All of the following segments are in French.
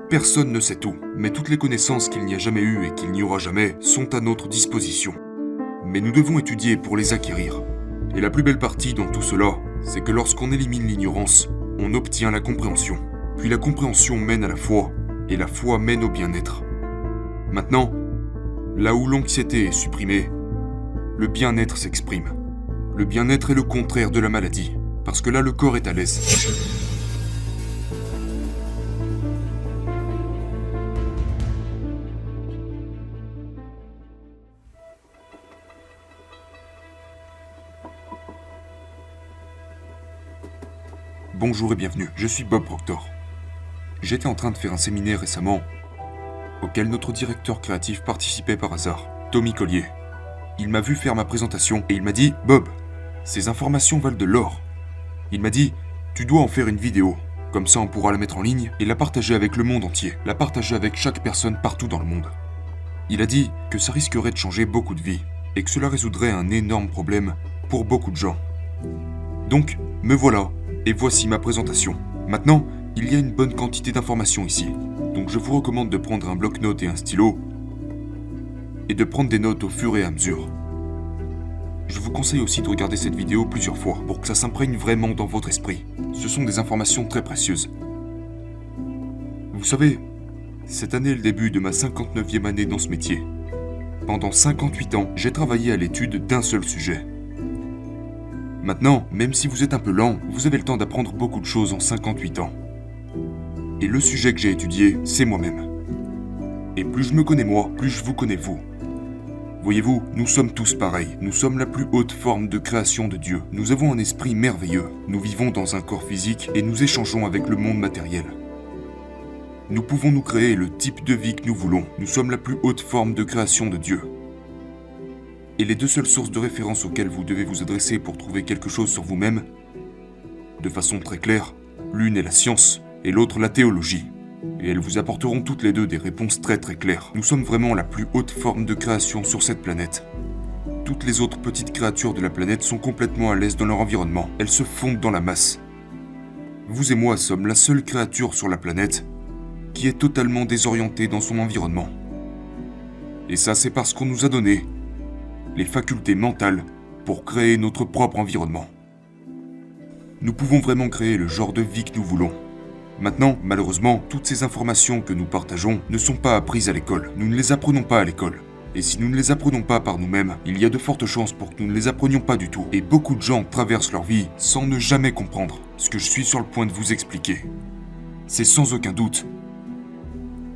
Personne ne sait tout, mais toutes les connaissances qu'il n'y a jamais eues et qu'il n'y aura jamais sont à notre disposition. Mais nous devons étudier pour les acquérir. Et la plus belle partie dans tout cela, c'est que lorsqu'on élimine l'ignorance, on obtient la compréhension. Puis la compréhension mène à la foi, et la foi mène au bien-être. Maintenant, là où l'anxiété est supprimée, le bien-être s'exprime. Le bien-être est le contraire de la maladie, parce que là le corps est à l'aise. Bonjour et bienvenue, je suis Bob Proctor. J'étais en train de faire un séminaire récemment, auquel notre directeur créatif participait par hasard, Tommy Collier. Il m'a vu faire ma présentation et il m'a dit « Bob, ces informations valent de l'or. » Il m'a dit « Tu dois en faire une vidéo, comme ça on pourra la mettre en ligne et la partager avec le monde entier, la partager avec chaque personne partout dans le monde. » Il a dit que ça risquerait de changer beaucoup de vies et que cela résoudrait un énorme problème pour beaucoup de gens. Donc, me voilà. Et voici ma présentation. Maintenant, il y a une bonne quantité d'informations ici, donc je vous recommande de prendre un bloc-notes et un stylo, et de prendre des notes au fur et à mesure. Je vous conseille aussi de regarder cette vidéo plusieurs fois, pour que ça s'imprègne vraiment dans votre esprit. Ce sont des informations très précieuses. Vous savez, cette année est le début de ma 59e année dans ce métier. Pendant 58 ans, j'ai travaillé à l'étude d'un seul sujet. Maintenant, même si vous êtes un peu lent, vous avez le temps d'apprendre beaucoup de choses en 58 ans. Et le sujet que j'ai étudié, c'est moi-même. Et plus je me connais moi, plus je vous connais vous. Voyez-vous, nous sommes tous pareils. Nous sommes la plus haute forme de création de Dieu. Nous avons un esprit merveilleux. Nous vivons dans un corps physique et nous échangeons avec le monde matériel. Nous pouvons nous créer le type de vie que nous voulons. Nous sommes la plus haute forme de création de Dieu. Et les deux seules sources de référence auxquelles vous devez vous adresser pour trouver quelque chose sur vous-même, de façon très claire, l'une est la science et l'autre la théologie. Et elles vous apporteront toutes les deux des réponses très très claires. Nous sommes vraiment la plus haute forme de création sur cette planète. Toutes les autres petites créatures de la planète sont complètement à l'aise dans leur environnement. Elles se fondent dans la masse. Vous et moi sommes la seule créature sur la planète qui est totalement désorientée dans son environnement. Et ça, c'est parce qu'on nous a donné les facultés mentales pour créer notre propre environnement. Nous pouvons vraiment créer le genre de vie que nous voulons. Maintenant, malheureusement, toutes ces informations que nous partageons ne sont pas apprises à l'école. Nous ne les apprenons pas à l'école. Et si nous ne les apprenons pas par nous-mêmes, il y a de fortes chances pour que nous ne les apprenions pas du tout. Et beaucoup de gens traversent leur vie sans ne jamais comprendre ce que je suis sur le point de vous expliquer. C'est sans aucun doute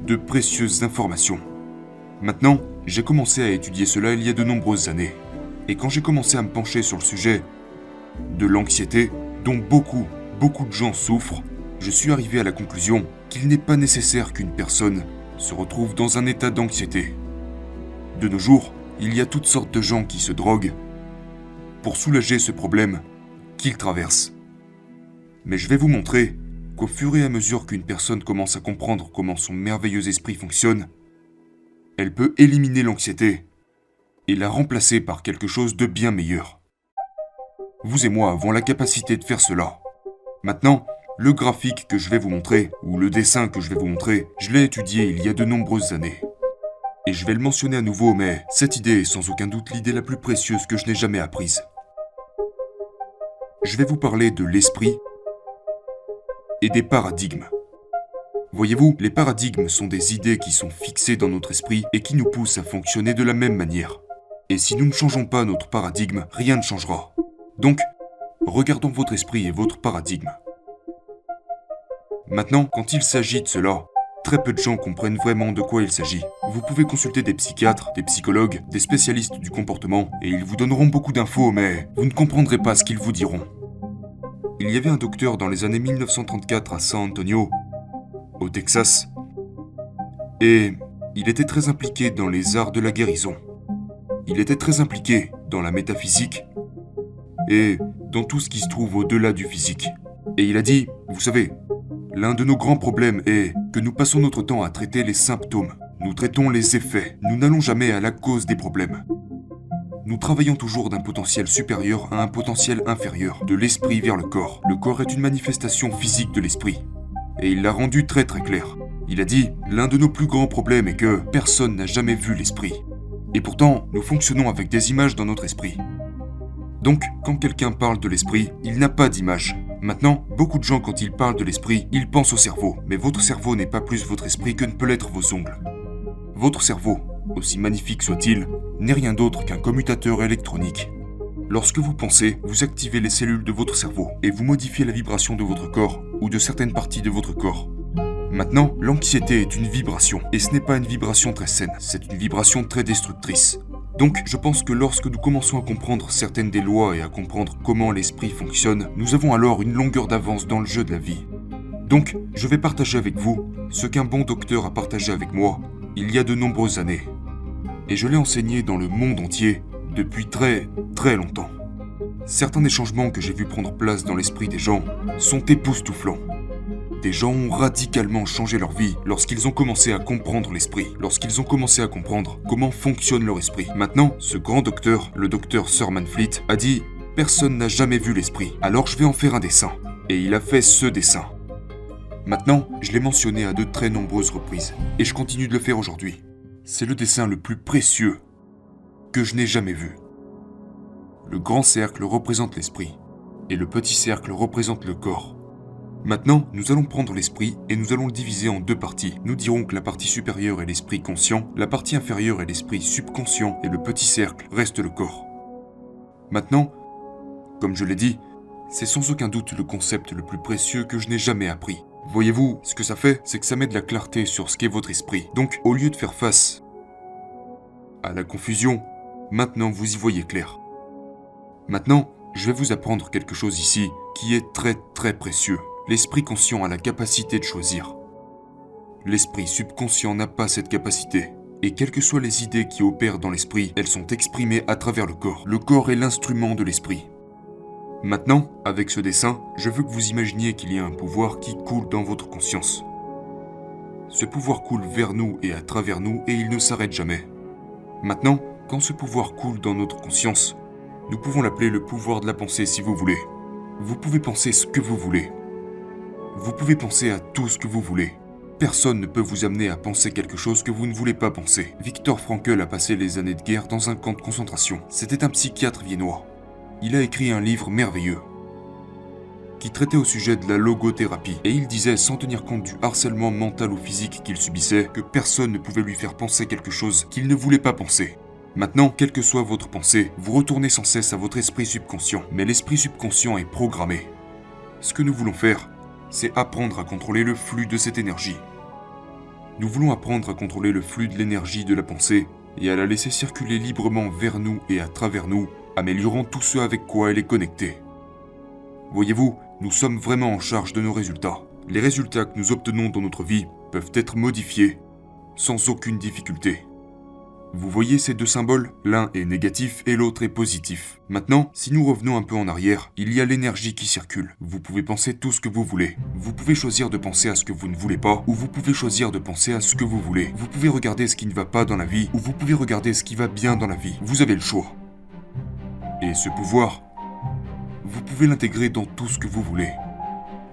de précieuses informations. Maintenant, j'ai commencé à étudier cela il y a de nombreuses années. Et quand j'ai commencé à me pencher sur le sujet de l'anxiété, dont beaucoup de gens souffrent, je suis arrivé à la conclusion qu'il n'est pas nécessaire qu'une personne se retrouve dans un état d'anxiété. De nos jours, il y a toutes sortes de gens qui se droguent pour soulager ce problème qu'ils traversent. Mais je vais vous montrer qu'au fur et à mesure qu'une personne commence à comprendre comment son merveilleux esprit fonctionne, elle peut éliminer l'anxiété et la remplacer par quelque chose de bien meilleur. Vous et moi avons la capacité de faire cela. Maintenant, le graphique que je vais vous montrer, ou le dessin que je vais vous montrer, je l'ai étudié il y a de nombreuses années. Et je vais le mentionner à nouveau, mais cette idée est sans aucun doute l'idée la plus précieuse que je n'ai jamais apprise. Je vais vous parler de l'esprit et des paradigmes. Voyez-vous, les paradigmes sont des idées qui sont fixées dans notre esprit et qui nous poussent à fonctionner de la même manière. Et si nous ne changeons pas notre paradigme, rien ne changera. Donc, regardons votre esprit et votre paradigme. Maintenant, quand il s'agit de cela, très peu de gens comprennent vraiment de quoi il s'agit. Vous pouvez consulter des psychiatres, des psychologues, des spécialistes du comportement, et ils vous donneront beaucoup d'infos, mais vous ne comprendrez pas ce qu'ils vous diront. Il y avait un docteur dans les années 1934 à San Antonio, au Texas, et il était très impliqué dans les arts de la guérison. Il était très impliqué dans la métaphysique et dans tout ce qui se trouve au-delà du physique. Et il a dit, vous savez, l'un de nos grands problèmes est que nous passons notre temps à traiter les symptômes. Nous traitons les effets. Nous n'allons jamais à la cause des problèmes. Nous travaillons toujours d'un potentiel supérieur à un potentiel inférieur, de l'esprit vers le corps. Le corps est une manifestation physique de l'esprit. Et il l'a rendu très très clair. Il a dit, l'un de nos plus grands problèmes est que personne n'a jamais vu l'esprit. Et pourtant, nous fonctionnons avec des images dans notre esprit. Donc, quand quelqu'un parle de l'esprit, il n'a pas d'image. Maintenant, beaucoup de gens quand ils parlent de l'esprit, ils pensent au cerveau. Mais votre cerveau n'est pas plus votre esprit que ne peut l'être vos ongles. Votre cerveau, aussi magnifique soit-il, n'est rien d'autre qu'un commutateur électronique. Lorsque vous pensez, vous activez les cellules de votre cerveau et vous modifiez la vibration de votre corps ou de certaines parties de votre corps. Maintenant, l'anxiété est une vibration, et ce n'est pas une vibration très saine, c'est une vibration très destructrice. Donc, je pense que lorsque nous commençons à comprendre certaines des lois et à comprendre comment l'esprit fonctionne, nous avons alors une longueur d'avance dans le jeu de la vie. Donc, je vais partager avec vous ce qu'un bon docteur a partagé avec moi il y a de nombreuses années. Et je l'ai enseigné dans le monde entier depuis très, très longtemps. Certains des changements que j'ai vus prendre place dans l'esprit des gens sont époustouflants. Des gens ont radicalement changé leur vie lorsqu'ils ont commencé à comprendre l'esprit, lorsqu'ils ont commencé à comprendre comment fonctionne leur esprit. Maintenant, ce grand docteur, le docteur Sir Manfleet, a dit « Personne n'a jamais vu l'esprit, alors je vais en faire un dessin. » Et il a fait ce dessin. Maintenant, je l'ai mentionné à de très nombreuses reprises, et je continue de le faire aujourd'hui. C'est le dessin le plus précieux que je n'ai jamais vu. Le grand cercle représente l'esprit, et le petit cercle représente le corps. Maintenant, nous allons prendre l'esprit et nous allons le diviser en deux parties. Nous dirons que la partie supérieure est l'esprit conscient, la partie inférieure est l'esprit subconscient et le petit cercle reste le corps. Maintenant, comme je l'ai dit, c'est sans aucun doute le concept le plus précieux que je n'ai jamais appris. Voyez-vous, ce que ça fait, c'est que ça met de la clarté sur ce qu'est votre esprit. Donc, au lieu de faire face à la confusion, maintenant vous y voyez clair. Maintenant, je vais vous apprendre quelque chose ici qui est très très précieux. L'esprit conscient a la capacité de choisir. L'esprit subconscient n'a pas cette capacité. Et quelles que soient les idées qui opèrent dans l'esprit, elles sont exprimées à travers le corps. Le corps est l'instrument de l'esprit. Maintenant, avec ce dessin, je veux que vous imaginiez qu'il y a un pouvoir qui coule dans votre conscience. Ce pouvoir coule vers nous et à travers nous et il ne s'arrête jamais. Maintenant, quand ce pouvoir coule dans notre conscience, nous pouvons l'appeler le pouvoir de la pensée si vous voulez. Vous pouvez penser ce que vous voulez. Vous pouvez penser à tout ce que vous voulez. Personne ne peut vous amener à penser quelque chose que vous ne voulez pas penser. Viktor Frankl a passé les années de guerre dans un camp de concentration. C'était un psychiatre viennois. Il a écrit un livre merveilleux qui traitait au sujet de la logothérapie. Et il disait, sans tenir compte du harcèlement mental ou physique qu'il subissait, que personne ne pouvait lui faire penser quelque chose qu'il ne voulait pas penser. Maintenant, quelle que soit votre pensée, vous retournez sans cesse à votre esprit subconscient. Mais l'esprit subconscient est programmé. Ce que nous voulons faire, c'est apprendre à contrôler le flux de cette énergie. Nous voulons apprendre à contrôler le flux de l'énergie de la pensée et à la laisser circuler librement vers nous et à travers nous, améliorant tout ce avec quoi elle est connectée. Voyez-vous, nous sommes vraiment en charge de nos résultats. Les résultats que nous obtenons dans notre vie peuvent être modifiés sans aucune difficulté. Vous voyez ces deux symboles? L'un est négatif et l'autre est positif. Maintenant, si nous revenons un peu en arrière, il y a l'énergie qui circule. Vous pouvez penser tout ce que vous voulez. Vous pouvez choisir de penser à ce que vous ne voulez pas, ou vous pouvez choisir de penser à ce que vous voulez. Vous pouvez regarder ce qui ne va pas dans la vie, ou vous pouvez regarder ce qui va bien dans la vie. Vous avez le choix. Et ce pouvoir, vous pouvez l'intégrer dans tout ce que vous voulez.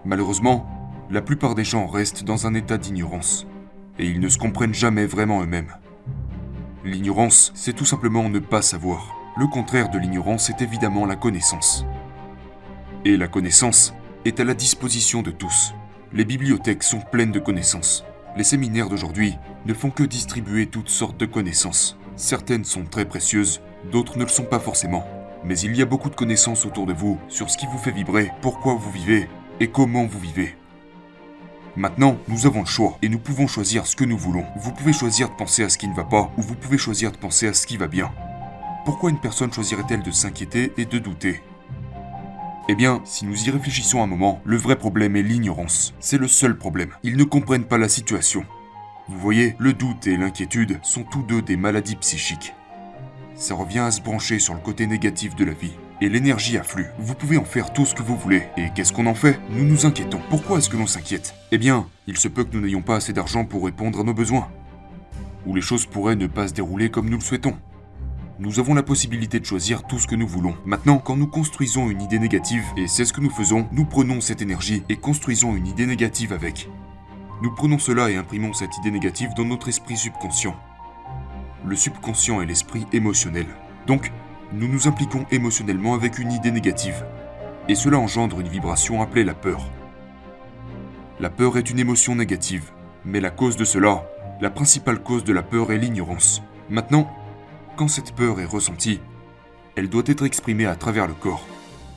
Malheureusement, la plupart des gens restent dans un état d'ignorance, et ils ne se comprennent jamais vraiment eux-mêmes. L'ignorance, c'est tout simplement ne pas savoir. Le contraire de l'ignorance est évidemment la connaissance. Et la connaissance est à la disposition de tous. Les bibliothèques sont pleines de connaissances. Les séminaires d'aujourd'hui ne font que distribuer toutes sortes de connaissances. Certaines sont très précieuses, d'autres ne le sont pas forcément. Mais il y a beaucoup de connaissances autour de vous sur ce qui vous fait vibrer, pourquoi vous vivez et comment vous vivez. Maintenant, nous avons le choix et nous pouvons choisir ce que nous voulons. Vous pouvez choisir de penser à ce qui ne va pas ou vous pouvez choisir de penser à ce qui va bien. Pourquoi une personne choisirait-elle de s'inquiéter et de douter ? Eh bien, si nous y réfléchissons un moment, le vrai problème est l'ignorance. C'est le seul problème. Ils ne comprennent pas la situation. Vous voyez, le doute et l'inquiétude sont tous deux des maladies psychiques. Ça revient à se brancher sur le côté négatif de la vie. Et l'énergie afflue. Vous pouvez en faire tout ce que vous voulez. Et qu'est-ce qu'on en fait ? Nous nous inquiétons. Pourquoi est-ce que l'on s'inquiète ? Eh bien, il se peut que nous n'ayons pas assez d'argent pour répondre à nos besoins. Ou les choses pourraient ne pas se dérouler comme nous le souhaitons. Nous avons la possibilité de choisir tout ce que nous voulons. Maintenant, quand nous construisons une idée négative, et c'est ce que nous faisons, nous prenons cette énergie et construisons une idée négative avec. Nous prenons cela et imprimons cette idée négative dans notre esprit subconscient. Le subconscient est l'esprit émotionnel. Donc, nous nous impliquons émotionnellement avec une idée négative. Et cela engendre une vibration appelée la peur. La peur est une émotion négative, mais la cause de cela, la principale cause de la peur est l'ignorance. Maintenant, quand cette peur est ressentie, elle doit être exprimée à travers le corps.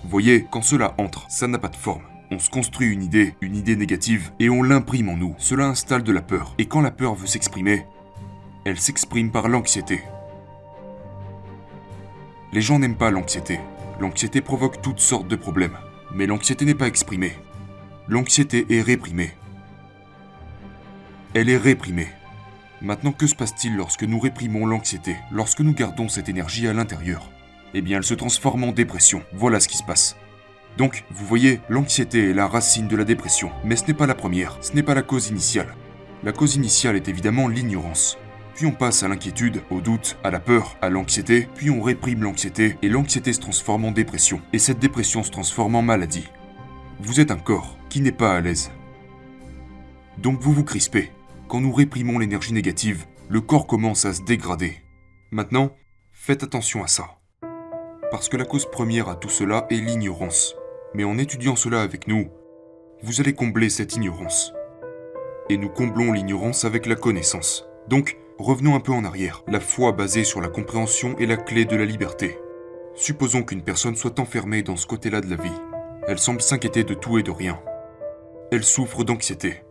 Voyez, quand cela entre, ça n'a pas de forme. On se construit une idée négative, et on l'imprime en nous. Cela installe de la peur. Et quand la peur veut s'exprimer, elle s'exprime par l'anxiété. Les gens n'aiment pas l'anxiété. L'anxiété provoque toutes sortes de problèmes. Mais l'anxiété n'est pas exprimée. L'anxiété est réprimée. Elle est réprimée. Maintenant, que se passe-t-il lorsque nous réprimons l'anxiété, lorsque nous gardons cette énergie à l'intérieur? Eh bien, elle se transforme en dépression. Voilà ce qui se passe. Donc, vous voyez, l'anxiété est la racine de la dépression. Mais ce n'est pas la première, ce n'est pas la cause initiale. La cause initiale est évidemment l'ignorance. Puis on passe à l'inquiétude, au doute, à la peur, à l'anxiété, puis on réprime l'anxiété, et l'anxiété se transforme en dépression. Et cette dépression se transforme en maladie. Vous êtes un corps qui n'est pas à l'aise. Donc vous vous crispez. Quand nous réprimons l'énergie négative, le corps commence à se dégrader. Maintenant, faites attention à ça. Parce que la cause première à tout cela est l'ignorance. Mais en étudiant cela avec nous, vous allez combler cette ignorance. Et nous comblons l'ignorance avec la connaissance. Donc, revenons un peu en arrière. La foi basée sur la compréhension est la clé de la liberté. Supposons qu'une personne soit enfermée dans ce côté-là de la vie. Elle semble s'inquiéter de tout et de rien. Elle souffre d'anxiété.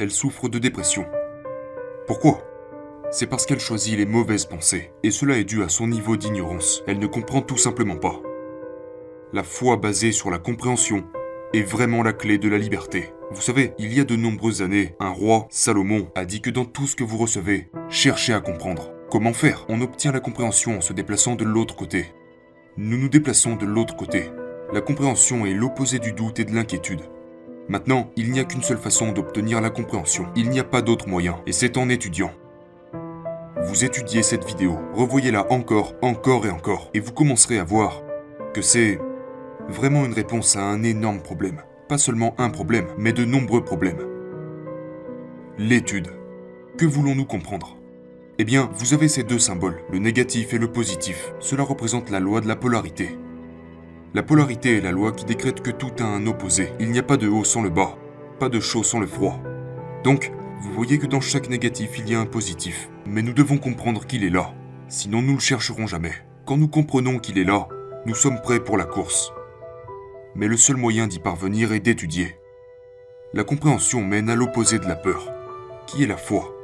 Elle souffre de dépression. Pourquoi ? C'est parce qu'elle choisit les mauvaises pensées, et cela est dû à son niveau d'ignorance. Elle ne comprend tout simplement pas. La foi basée sur la compréhension est vraiment la clé de la liberté. Vous savez, il y a de nombreuses années, un roi, Salomon, a dit que dans tout ce que vous recevez, cherchez à comprendre. Comment faire ? On obtient la compréhension en se déplaçant de l'autre côté. Nous nous déplaçons de l'autre côté. La compréhension est l'opposé du doute et de l'inquiétude. Maintenant, il n'y a qu'une seule façon d'obtenir la compréhension. Il n'y a pas d'autre moyen, et c'est en étudiant. Vous étudiez cette vidéo, revoyez-la encore et encore, et vous commencerez à voir que c'est vraiment une réponse à un énorme problème. Pas seulement un problème, mais de nombreux problèmes. L'étude. Que voulons-nous comprendre ? Eh bien, vous avez ces deux symboles, le négatif et le positif. Cela représente la loi de la polarité. La polarité est la loi qui décrète que tout a un opposé. Il n'y a pas de haut sans le bas, pas de chaud sans le froid. Donc, vous voyez que dans chaque négatif, il y a un positif. Mais nous devons comprendre qu'il est là. Sinon, nous ne le chercherons jamais. Quand nous comprenons qu'il est là, nous sommes prêts pour la course. Mais le seul moyen d'y parvenir est d'étudier. La compréhension mène à l'opposé de la peur, qui est la foi.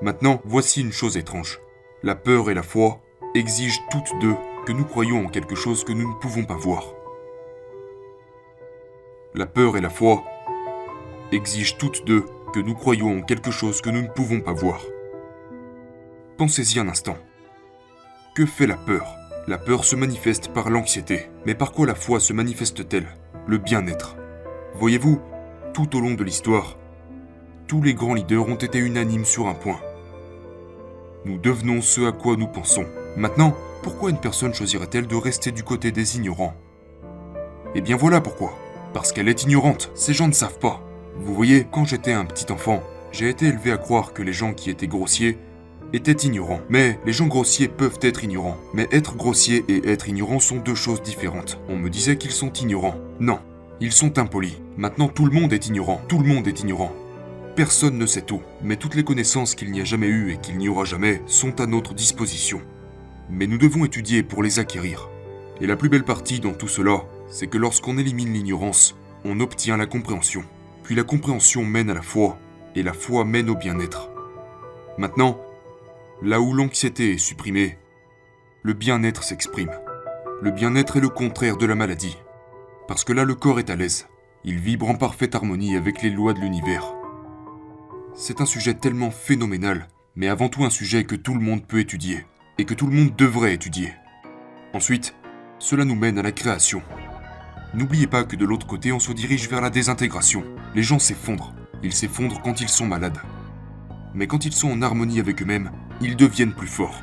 Maintenant, voici une chose étrange. La peur et la foi exigent toutes deux que nous croyons en quelque chose que nous ne pouvons pas voir. La peur et la foi exigent toutes deux que nous croyons en quelque chose que nous ne pouvons pas voir. Pensez-y un instant. Que fait la peur ? La peur se manifeste par l'anxiété. Mais par quoi la foi se manifeste-t-elle ? Le bien-être. Voyez-vous, tout au long de l'histoire, tous les grands leaders ont été unanimes sur un point. Nous devenons ce à quoi nous pensons. Maintenant, pourquoi une personne choisirait-elle de rester du côté des ignorants ? Eh bien voilà pourquoi. Parce qu'elle est ignorante. Ces gens ne savent pas. Vous voyez, quand j'étais un petit enfant, j'ai été élevé à croire que les gens qui étaient grossiers étaient ignorants. Mais les gens grossiers peuvent être ignorants. Mais être grossier et être ignorant sont deux choses différentes. On me disait qu'ils sont ignorants. Non, ils sont impolis. Maintenant tout le monde est ignorant. Tout le monde est ignorant. Personne ne sait tout. Mais toutes les connaissances qu'il n'y a jamais eues et qu'il n'y aura jamais sont à notre disposition. Mais nous devons étudier pour les acquérir. Et la plus belle partie dans tout cela, c'est que lorsqu'on élimine l'ignorance, on obtient la compréhension. Puis la compréhension mène à la foi, et la foi mène au bien-être. Maintenant, là où l'anxiété est supprimée, le bien-être s'exprime. Le bien-être est le contraire de la maladie. Parce que là, le corps est à l'aise. Il vibre en parfaite harmonie avec les lois de l'univers. C'est un sujet tellement phénoménal, mais avant tout un sujet que tout le monde peut étudier, et que tout le monde devrait étudier. Ensuite, cela nous mène à la création. N'oubliez pas que de l'autre côté, on se dirige vers la désintégration. Les gens s'effondrent. Ils s'effondrent quand ils sont malades. Mais quand ils sont en harmonie avec eux-mêmes, ils deviennent plus forts.